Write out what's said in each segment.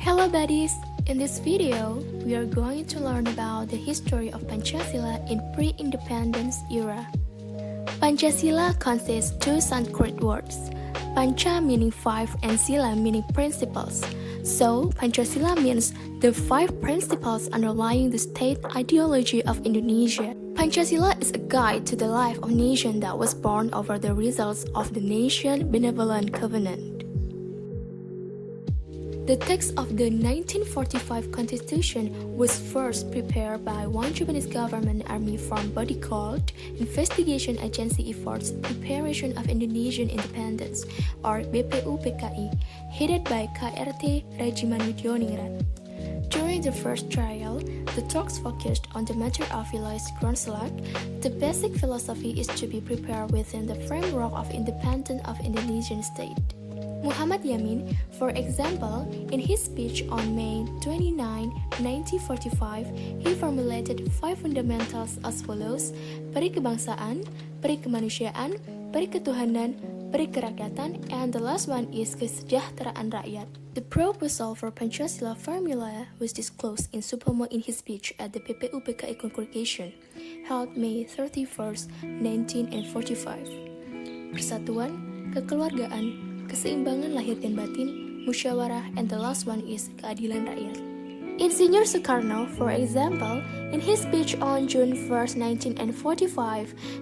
Hello buddies! In this video, we are going to learn about the history of Pancasila in pre-independence era. Pancasila consists two Sanskrit words, Pancha meaning five and Sila meaning principles. So, Pancasila means the five principles underlying the state ideology of Indonesia. Pancasila is a guide to the life of a nation that was born over the results of the Nation Benevolent Covenant. The text of the 1945 Constitution was first prepared by one Japanese government army formed body called Investigation Agency Efforts Preparation of Indonesian Independence, or BPUPKI, headed by KRT Rajiman Widioningrat. During the first trial, the talks focused on the matter of realized Grundslag. The basic philosophy is to be prepared within the framework of independence of Indonesian state. Muhammad Yamin, for example, in his speech on May 29, 1945, he formulated five fundamentals as follows: peri kebangsaan, peri kemanusiaan, peri ketuhanan, peri kerakyatan, and the last one is kesejahteraan rakyat. The proposal for Pancasila formula was disclosed in Supomo in his speech at the PPUPKI congregation, held May 31, 1945. Persatuan, kekeluargaan, keseimbangan lahir dan batin, musyawarah, and the last one is keadilan rakyat. Insinyur Soekarno, for example, in his speech on June 1, 1945,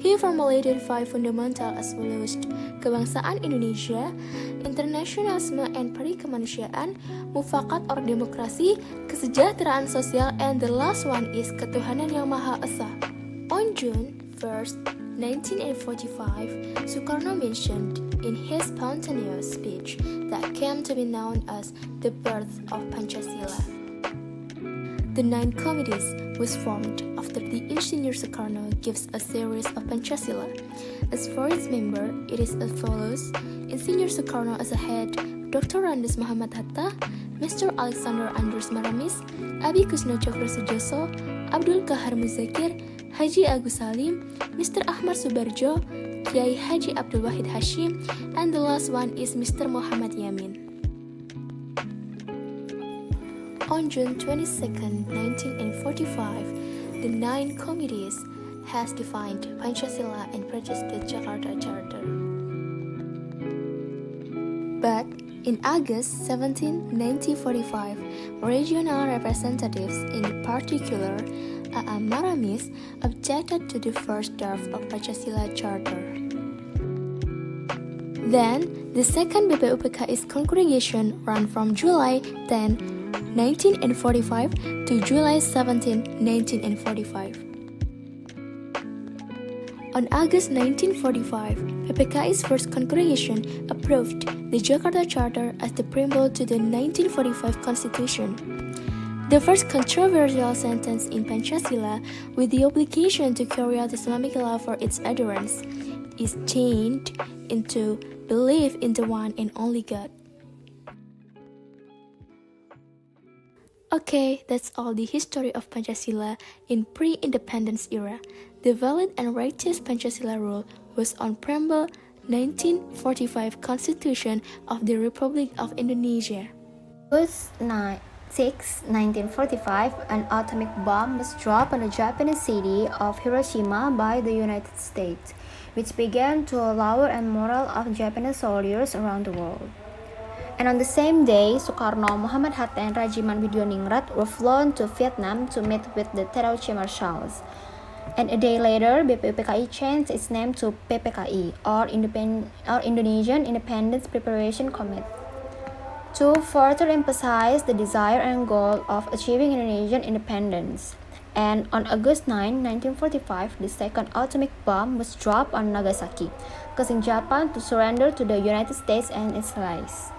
he formulated five fundamental as follows: kebangsaan Indonesia, internasionalisme and peri kemanusiaan, mufakat or demokrasi, kesejahteraan sosial, and the last one is ketuhanan yang Maha Esa. On June 1, 1945, Soekarno mentioned in his spontaneous speech that came to be known as the birth of Pancasila. The 9 committees was formed after the Insinyur Soekarno gives a series of Pancasila. As for its member, it is as follows: Insinyur Soekarno as a head, Dr. Andes Muhammad Hatta, Mr. Alexander Andrus Maramis, Abi Kusno Cokro Sujoso, Abdul Kahar Muzakir, Haji Agus Salim, Mr. Ahmad Subarjo, Kiai Haji Abdul Wahid Hashim, and the last one is Mr. Muhammad Yamin. On June 22, 1945, the 9 committees has defined Pancasila and produced the Jakarta Charter. But in August 17, 1945, regional representatives, in particular A.A. Maramis, objected to the first draft of Pancasila Charter. Then, the second BPUPKI's congregation ran from July 10, 1945 to July 17, 1945. On August 1945, PPKI's first congregation approved the Jakarta Charter as the preamble to the 1945 Constitution. The first controversial sentence in Pancasila, with the obligation to carry out Islamic law for its adherents, is changed into belief in the one and only God. Okay, that's all the history of Pancasila in pre-independence era. The valid and righteous Pancasila rule was on preamble 1945 Constitution of the Republic of Indonesia. August 6, 1945, an atomic bomb was dropped on the Japanese city of Hiroshima by the United States, which began to lower the morale of Japanese soldiers around the world. And on the same day, Soekarno, Muhammad Hatta, and Rajiman Widioningrat were flown to Vietnam to meet with the Terauchi marshals. And a day later, BPUPKI changed its name to PPKI, or Indonesian Independence Preparation Committee, to further emphasize the desire and goal of achieving Indonesian independence. And on August 9, 1945, the second atomic bomb was dropped on Nagasaki, causing Japan to surrender to the United States and its allies.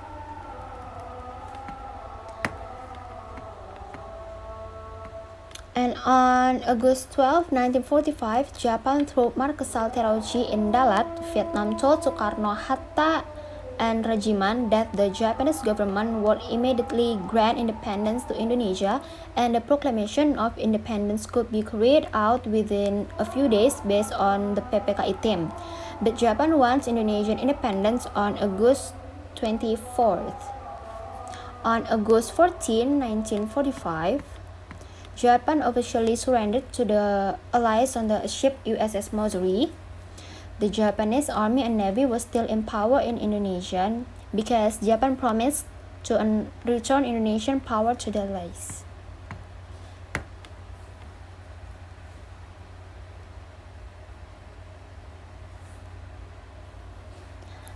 And on August 12, 1945, Japan through Marshal Terauchi in Dalat, Vietnam, told Soekarno, Hatta, and Rajiman that the Japanese government would immediately grant independence to Indonesia, and the proclamation of independence could be carried out within a few days based on the PPKI theme. But Japan wants Indonesian independence on August 24th. On August 14, 1945, Japan officially surrendered to the Allies on the ship USS Missouri. The Japanese Army and Navy was still in power in Indonesia because Japan promised to return Indonesian power to the Allies.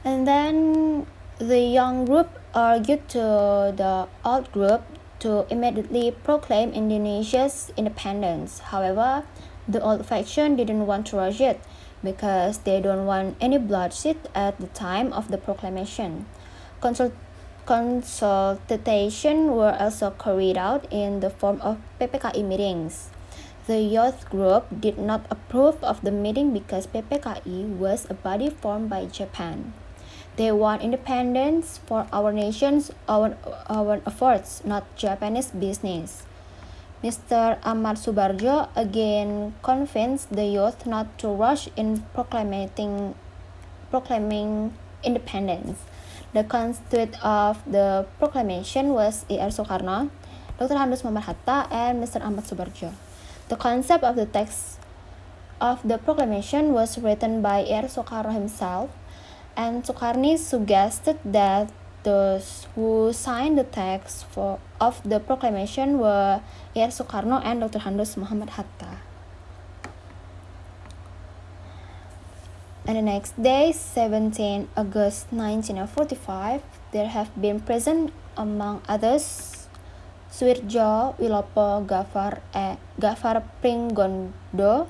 And then the young group argued to the old group to immediately proclaim Indonesia's independence. However, the old faction didn't want to rush it because they don't want any bloodshed at the time of the proclamation. Consultations were also carried out in the form of PPKI meetings. The youth group did not approve of the meeting because PPKI was a body formed by Japan. They want independence for our nation's own efforts, not Japanese business. Mr. Ahmad Subarjo again convinced the youth not to rush in proclaiming independence. The constituent of the proclamation was E.R. Soekarno, Dr. Handus Muhammad Hatta, and Mr. Ahmad Subarjo. The concept of the text of the proclamation was written by E.R. Soekarno himself, and Soekarno suggested that those who signed the text of the proclamation were E.R. Soekarno and Dr. Handus Muhammad Hatta. And the next day, 17 August 1945, there have been present, among others, Suwirjo, Wilopo, Gafar Pringgondo,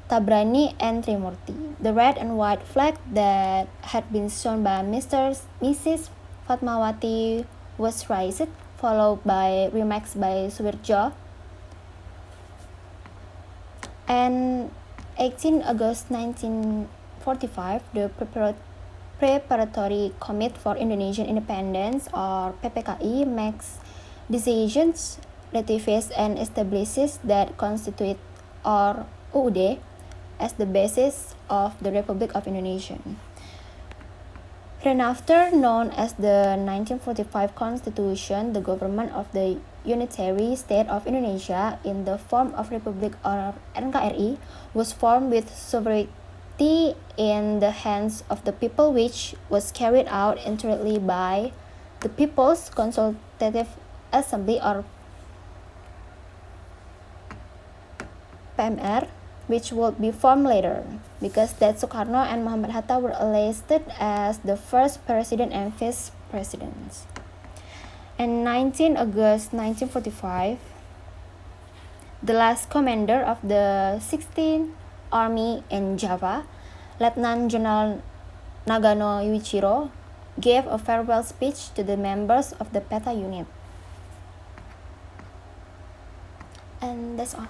Tabrani, and Trimurti. The red and white flag that had been shown by Mrs. Fatmawati was raised, followed by remarks by Suwirjo. And 18 August 1945, the Preparatory Committee for Indonesian Independence, or PPKI, makes decisions, ratifies, and establishes that constitute or UUD as the basis of the Republic of Indonesia. Thereafter known as the 1945 Constitution, the government of the Unitary State of Indonesia in the form of Republic or NKRI was formed with sovereignty in the hands of the people, which was carried out entirely by the People's Consultative Assembly or PMR, which would be formed later, because that Soekarno and Muhammad Hatta were elected as the first president and vice presidents. On 19 August 1945, the last commander of the 16th Army in Java, Lieutenant General Nagano Yuichiro, gave a farewell speech to the members of the PETA unit. And that's all.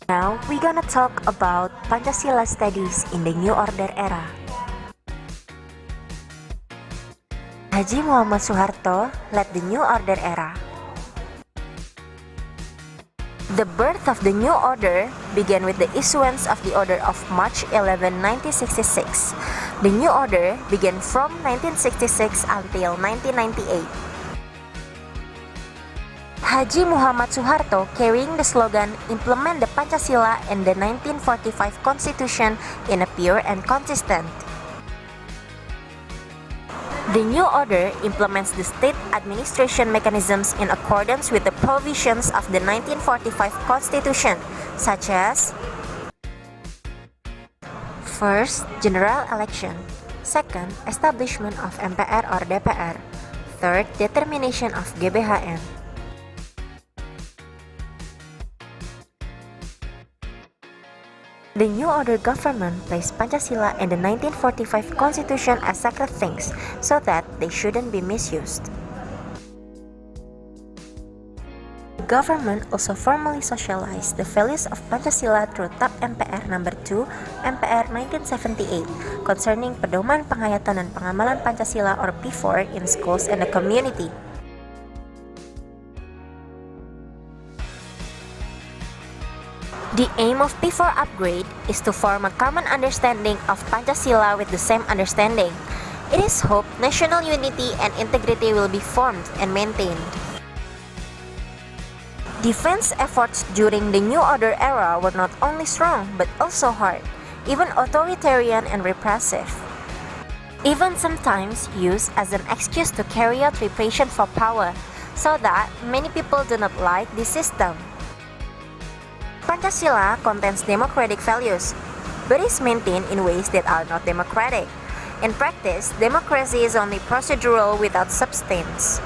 Now, we're gonna talk about Pancasila studies in the New Order era. Haji Muhammad Soeharto led the New Order era. The birth of the New Order began with the issuance of the Order of March 11, 1966. The New Order began from 1966 until 1998. Haji Muhammad Soeharto carrying the slogan "Implement the Pancasila and the 1945 Constitution in a pure and consistent." The New Order implements the state administration mechanisms in accordance with the provisions of the 1945 Constitution, such as: First, general election. Second, establishment of MPR or DPR. Third, determination of GBHN. The New Order government placed Pancasila and the 1945 Constitution as sacred things so that they shouldn't be misused. The government also formally socialized the values of Pancasila through TAP MPR No. 2 MPR 1978 concerning Pedoman Penghayatan dan Pengamalan Pancasila or P4 in schools and the community. The aim of P4 upgrade is to form a common understanding of Pancasila with the same understanding. It is hoped national unity and integrity will be formed and maintained. Defense efforts during the New Order era were not only strong but also hard, even authoritarian and repressive. Even sometimes used as an excuse to carry out repression for power, so that many people do not like this system. Pancasila contains democratic values, but is maintained in ways that are not democratic. In practice, democracy is only procedural without substance.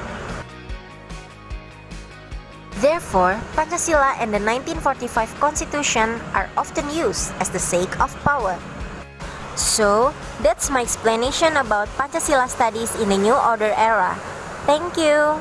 Therefore, Pancasila and the 1945 Constitution are often used as the sake of power. So, that's my explanation about Pancasila studies in the New Order era. Thank you!